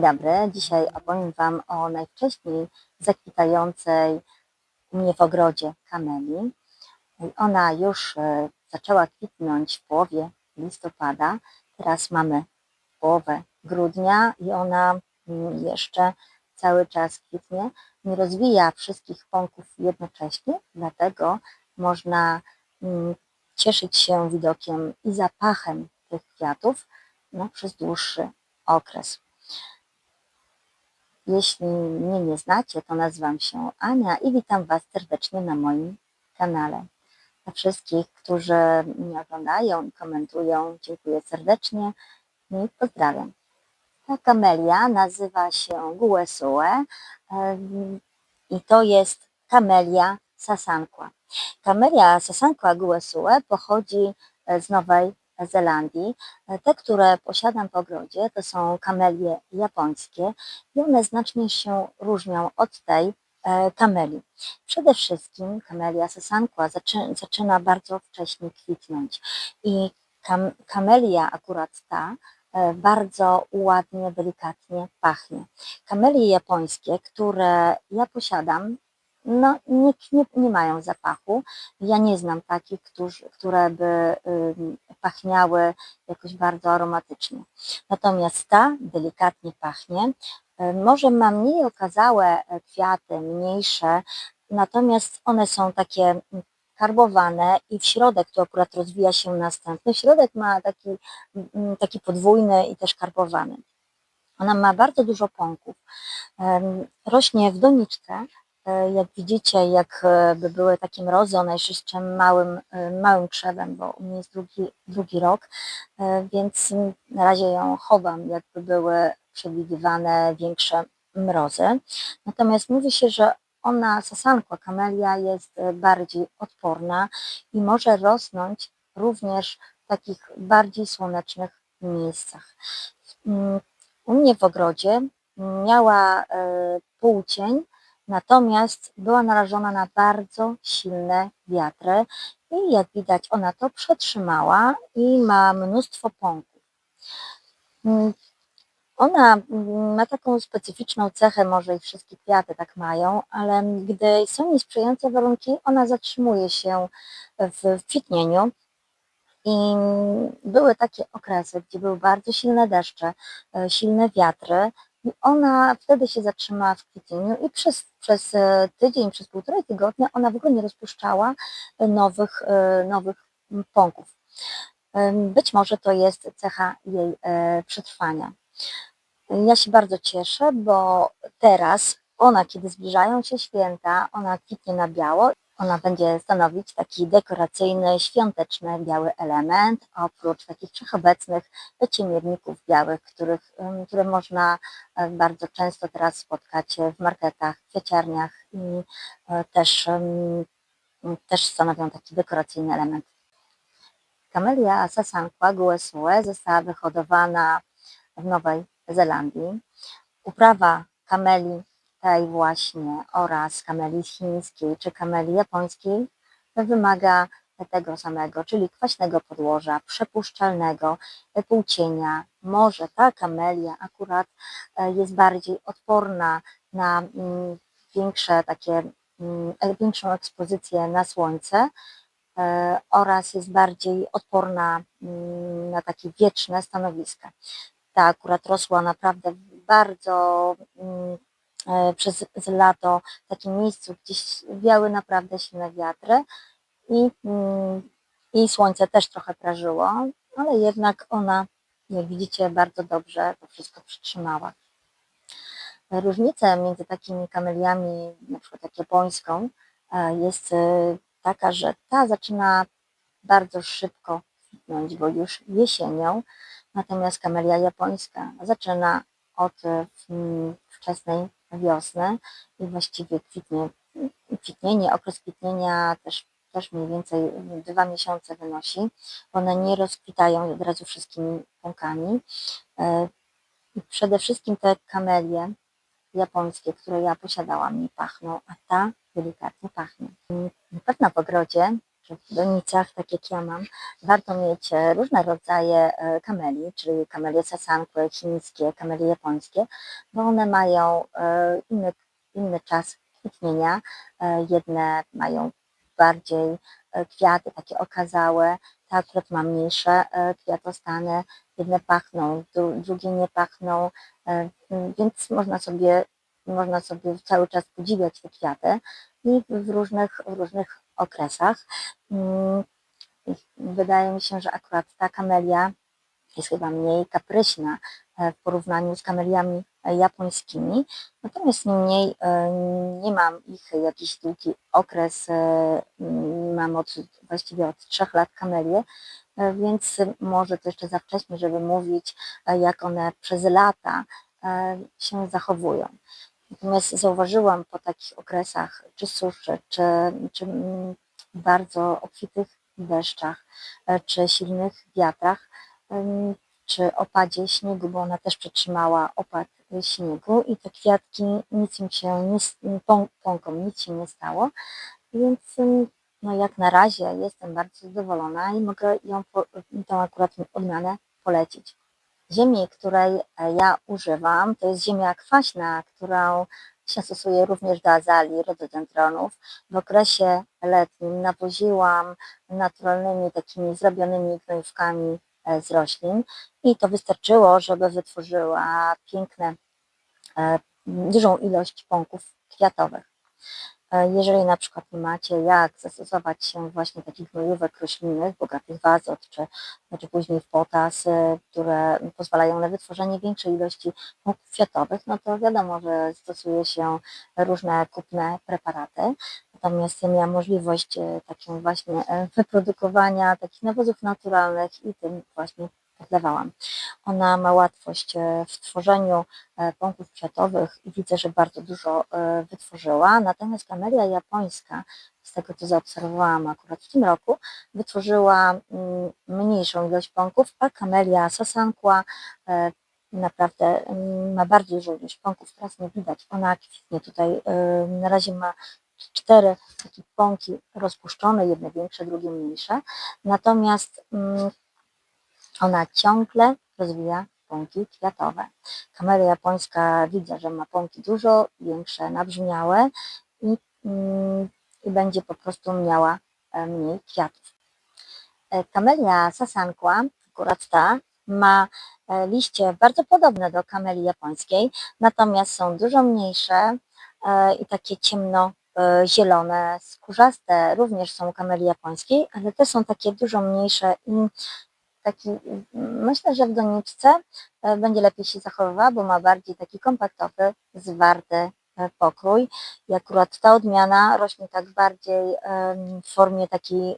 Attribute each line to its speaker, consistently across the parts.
Speaker 1: Dzień dobry, dzisiaj opowiem Wam o najwcześniej zakwitającej u mnie w ogrodzie kamelii. Ona już zaczęła kwitnąć w połowie listopada, teraz mamy połowę grudnia i ona jeszcze cały czas kwitnie. Nie rozwija wszystkich pąków jednocześnie, dlatego można cieszyć się widokiem i zapachem tych kwiatów przez dłuższy okres. Jeśli mnie nie znacie, to nazywam się Ania i witam Was serdecznie na moim kanale. Dla wszystkich, którzy mnie oglądają i komentują, dziękuję serdecznie i pozdrawiam. Ta kamelia nazywa się Guesue i to jest kamelia sasanqua. Kamelia sasanqua Guesue pochodzi z Nowej Zelandii. Te, które posiadam w ogrodzie, to są kamelie japońskie i one znacznie się różnią od tej kamelii. Przede wszystkim kamelia sasanqua zaczyna bardzo wcześnie kwitnąć i kamelia akurat ta bardzo ładnie, delikatnie pachnie. Kamelie japońskie, które ja posiadam, nie mają zapachu. Ja nie znam takich, które by pachniały jakoś bardzo aromatycznie. Natomiast ta delikatnie pachnie. Może ma mniej okazałe kwiaty, mniejsze, natomiast one są takie karbowane i w środek tu akurat rozwija się następny. Środek ma taki podwójny i też karbowany. Ona ma bardzo dużo pąków. Rośnie w doniczce. Jak widzicie, jakby były takie mrozy, ona jest jeszcze małym krzewem, bo u mnie jest drugi rok, więc na razie ją chowam, jakby były przewidywane większe mrozy. Natomiast mówi się, że ona, sasanqua, kamelia, jest bardziej odporna i może rosnąć również w takich bardziej słonecznych miejscach. U mnie w ogrodzie miała półcień, natomiast była narażona na bardzo silne wiatry i jak widać ona to przetrzymała i ma mnóstwo pąków. Ona ma taką specyficzną cechę, może i wszystkie kwiaty tak mają, ale gdy są niesprzyjające warunki, ona zatrzymuje się w kwitnieniu. I były takie okresy, gdzie były bardzo silne deszcze, silne wiatry i ona wtedy się zatrzymała w kwitnieniu i przez tydzień, przez półtorej tygodnia ona w ogóle nie rozpuszczała nowych pąków. Być może to jest cecha jej przetrwania. Ja się bardzo cieszę, bo teraz ona, kiedy zbliżają się święta, ona kwitnie na biało. Ona będzie stanowić taki dekoracyjny, świąteczny, biały element, oprócz takich wszechobecnych ciemierników białych, które można bardzo często teraz spotkać w marketach, kwieciarniach i też stanowią taki dekoracyjny element. Kamelia sasanqua Guesue została wyhodowana w Nowej Zelandii. Uprawa kamelii tej właśnie oraz kamelii chińskiej czy kamelii japońskiej wymaga tego samego, czyli kwaśnego podłoża, przepuszczalnego, półcienia. Może ta kamelia akurat jest bardziej odporna na większą ekspozycję na słońce oraz jest bardziej odporna na takie wieczne stanowiska. Ta akurat rosła naprawdę bardzo przez lato w takim miejscu, gdzie wiały naprawdę silne wiatry i słońce też trochę prażyło, ale jednak ona, jak widzicie, bardzo dobrze to wszystko przytrzymała. Różnica między takimi kameliami, na przykład jak japońską, jest taka, że ta zaczyna bardzo szybko kwitnąć, bo już jesienią, natomiast kamelia japońska zaczyna od wczesnej wiosny i właściwie okres kwitnienia też mniej więcej 2 miesiące wynosi. One nie rozkwitają od razu wszystkimi pąkami. I przede wszystkim te kamelie japońskie, które ja posiadałam, nie pachną, a ta delikatnie pachnie. Na pewno w ogrodzie czy w donicach, tak jak ja mam, warto mieć różne rodzaje kamelii, czyli kamelie sasankłe, chińskie, kamelie japońskie, bo one mają inny czas kwitnienia. Jedne mają bardziej kwiaty takie okazałe, ta akurat ma mniejsze kwiatostany, jedne pachną, drugie nie pachną, więc można sobie cały czas podziwiać te kwiaty i w różnych okresach. Wydaje mi się, że akurat ta kamelia jest chyba mniej kapryśna w porównaniu z kameliami japońskimi, natomiast niemniej nie mam ich jakiś długi okres, mam właściwie od 3 lat kamelię, więc może to jeszcze za wcześnie, żeby mówić, jak one przez lata się zachowują. Natomiast zauważyłam po takich okresach czy suszy, czy bardzo obfitych deszczach, czy silnych wiatrach, czy opadzie śniegu, bo ona też przetrzymała opad śniegu i te kwiatki nic im się pąkom nic się nie stało, więc no jak na razie jestem bardzo zadowolona i mogę tą akurat odmianę polecić. Ziemi, której ja używam, to jest ziemia kwaśna, którą się stosuje również do azalii, rododendronów. W okresie letnim nawoziłam naturalnymi takimi zrobionymi gnojówkami z roślin i to wystarczyło, żeby wytworzyła dużą ilość pąków kwiatowych. Jeżeli na przykład nie macie jak zastosować się właśnie takich gnojówek roślinnych, bogatych w azot, czy później w potas, które pozwalają na wytworzenie większej ilości pąków kwiatowych, no to wiadomo, że stosuje się różne kupne preparaty. Natomiast ja miałam możliwość taką właśnie wyprodukowania takich nawozów naturalnych i tym właśnie podlewałam. Ona ma łatwość w tworzeniu pąków kwiatowych i widzę, że bardzo dużo wytworzyła, natomiast kamelia japońska, z tego co zaobserwowałam akurat w tym roku, wytworzyła mniejszą ilość pąków, a kamelia sasankła naprawdę ma bardzo dużą ilość pąków, teraz nie widać, ona kwitnie tutaj, na razie ma 4 takie pąki rozpuszczone, jedne większe, drugie mniejsze, natomiast ona ciągle rozwija pąki kwiatowe. Kamelia japońska widzę, że ma pąki dużo większe, nabrzmiałe i będzie po prostu miała mniej kwiatów. Kamelia sasankła, akurat ta, ma liście bardzo podobne do kamelii japońskiej, natomiast są dużo mniejsze i takie ciemno-zielone, skórzaste również są u kamelii japońskiej, ale te są takie dużo mniejsze i myślę, że w doniczce będzie lepiej się zachowywała, bo ma bardziej taki kompaktowy, zwarty pokrój i akurat ta odmiana rośnie tak bardziej w formie takiej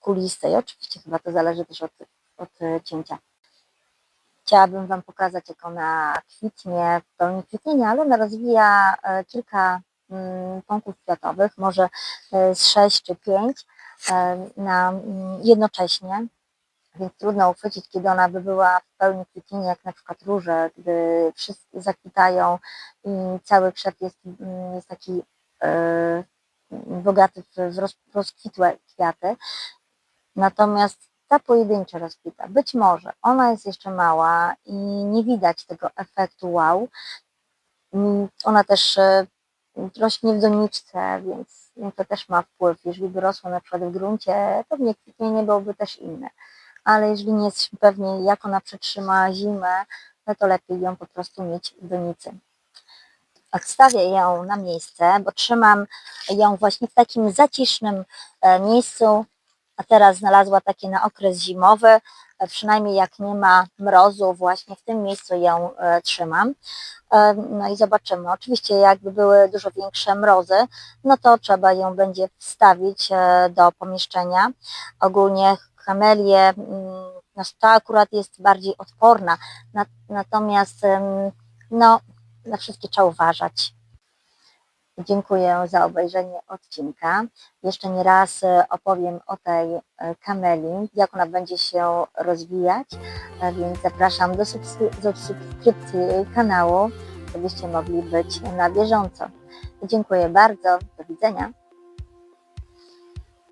Speaker 1: kulistej. Oczywiście chyba to zależy też od cięcia. Chciałabym Wam pokazać, jak ona kwitnie, w pełni kwitnienia, ale ona rozwija kilka pąków kwiatowych, może z 6 czy 5 jednocześnie. Więc trudno uchwycić, kiedy ona by była w pełni kwitnienia, jak na przykład róże, gdy wszyscy zakwitają i cały krzew jest taki bogaty w rozkwitłe kwiaty. Natomiast ta pojedyncza rozkwita, być może ona jest jeszcze mała i nie widać tego efektu wow. Ona też rośnie w doniczce, więc to też ma wpływ. Jeżeli by rosła na przykład w gruncie, pewnie kwitnienie byłoby też inne. Ale jeżeli nie jesteśmy pewni, jak ona przetrzyma zimę, no to lepiej ją po prostu mieć w donicy. Odstawię ją na miejsce, bo trzymam ją właśnie w takim zacisznym miejscu, a teraz znalazła takie na okres zimowy, przynajmniej jak nie ma mrozu, właśnie w tym miejscu ją trzymam. No i zobaczymy. Oczywiście jakby były dużo większe mrozy, no to trzeba ją będzie wstawić do pomieszczenia. Ogólnie kamelie, no ta akurat jest bardziej odporna, natomiast no, na wszystkie trzeba uważać. Dziękuję za obejrzenie odcinka. Jeszcze nie raz opowiem o tej kamelii, jak ona będzie się rozwijać, więc zapraszam do subskrypcji jej kanału, żebyście mogli być na bieżąco. Dziękuję bardzo, do widzenia.